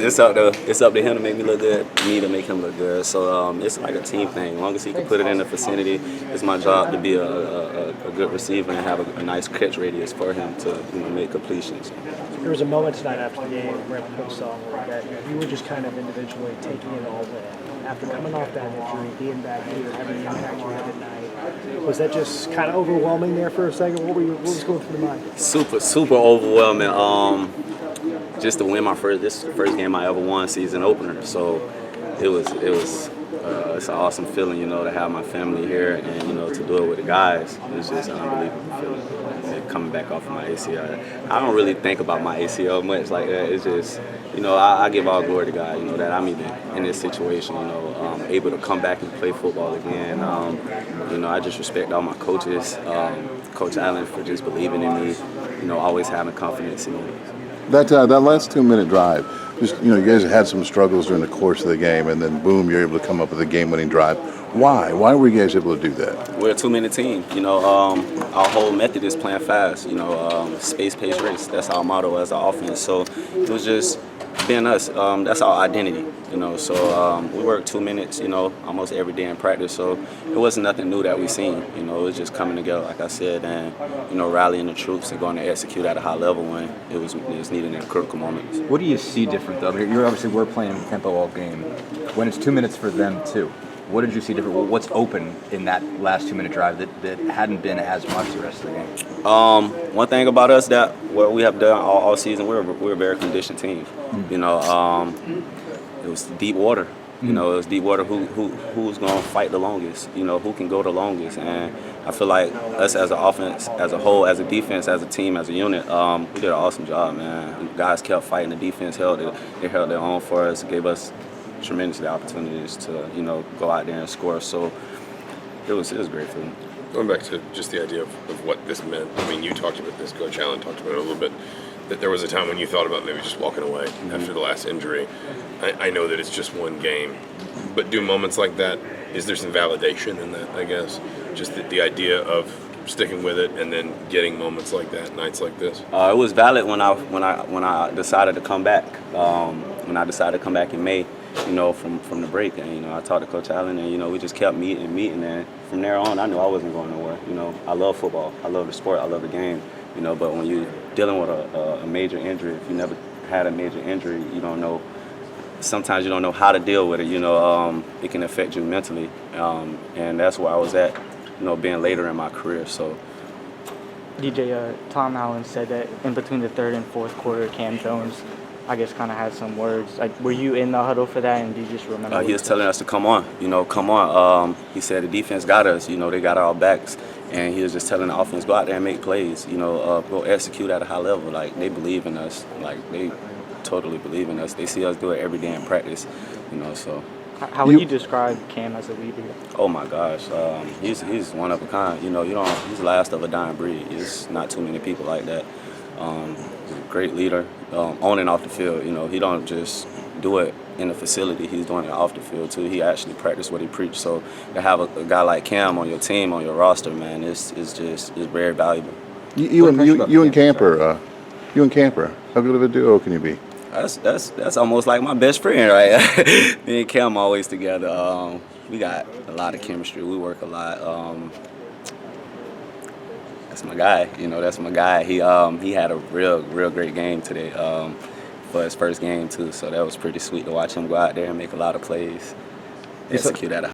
It's up to him to make me look good, me to make him look good. So it's like a team thing. As long as he can put it in the vicinity, it's my job to be a good receiver and have a nice catch radius for him to make completions. There was a moment tonight after the game where Coach saw that you were just kind of individually taking it all in. After coming off that injury, being back here, having the impact you had tonight, was that just kind of overwhelming there for a second? What was going through the mind? Super overwhelming. Just to win this first game I ever won, season opener. So it's an awesome feeling, to have my family here and to do it with the guys. It's just an unbelievable feeling. Coming back off of my ACL, I don't really think about my ACL much like that. It's just, I give all glory to God, that I'm even in this situation, able to come back and play football again. I just respect all my coaches, Coach Allen for just believing in me, always having confidence in me. That last 2-minute drive, you guys had some struggles during the course of the game, and then boom, you're able to come up with a game-winning drive. Why? Why were you guys able to do that? We're a 2-minute team. Our whole method is playing fast. Space, pace, race. That's our motto as our offense. So it was just being us. That's our identity. So we work 2 minutes. Almost every day in practice. So it wasn't nothing new that we seen. It was just coming together, like I said, and rallying the troops and going to execute at a high level when it was needed in critical moments. What do you see different though? We're playing tempo all game. When it's 2 minutes for them too. What did you see different? What's open in that last 2-minute drive that hadn't been as much the rest of the game? One thing about us that what we have done all season, we're a very conditioned team. It was deep water. It was deep water. Who's going to fight the longest? Who can go the longest? And I feel like us as an offense, as a whole, as a defense, as a team, as a unit, we did an awesome job, man. The guys kept fighting. The defense held their own for us, gave us tremendously opportunities to go out there and score. So it was great for them. Going back to just the idea of what this meant. I mean, you talked about this. Coach Allen talked about it a little bit. That there was a time when you thought about maybe just walking away after the last injury. I know that it's just one game, but do moments like that? Is there some validation in that? I guess just the idea of sticking with it and then getting moments like that, nights like this. It was valid when I decided to come back. When I decided to come back in May. From the break, and I talked to Coach Allen, and we just kept meeting, and from there on, I knew I wasn't going nowhere. I love football, I love the sport, I love the game. But when you're dealing with a major injury, if you never had a major injury, you don't know. Sometimes you don't know how to deal with it. It can affect you mentally, and that's where I was at. Being later in my career, so. DJ, Tom Allen said that in between the third and fourth quarter, Cam Jones, I guess, kind of had some words. Like, were you in the huddle for that, and do you just remember? He was telling us to come on, come on. He said the defense got us, they got our backs, and he was just telling the offense, go out there and make plays, go execute at a high level. Like, they believe in us. Like, they totally believe in us. They see us do it every day in practice, so. How would you describe Cam as a leader? Oh my gosh, he's one of a kind. He's the last of a dying breed. There's not too many people like that. He's a great leader, on and off the field. He don't just do it in the facility. He's doing it off the field too. He actually practiced what he preached. So to have a guy like Cam on your team, on your roster, man, it's very valuable. You and Camper, how good of a duo can you be? That's almost like my best friend, right? Me and Cam always together. We got a lot of chemistry. We work a lot. That's my guy. That's my guy. He had a real great game today for his first game too. So that was pretty sweet to watch him go out there and make a lot of plays, execute at a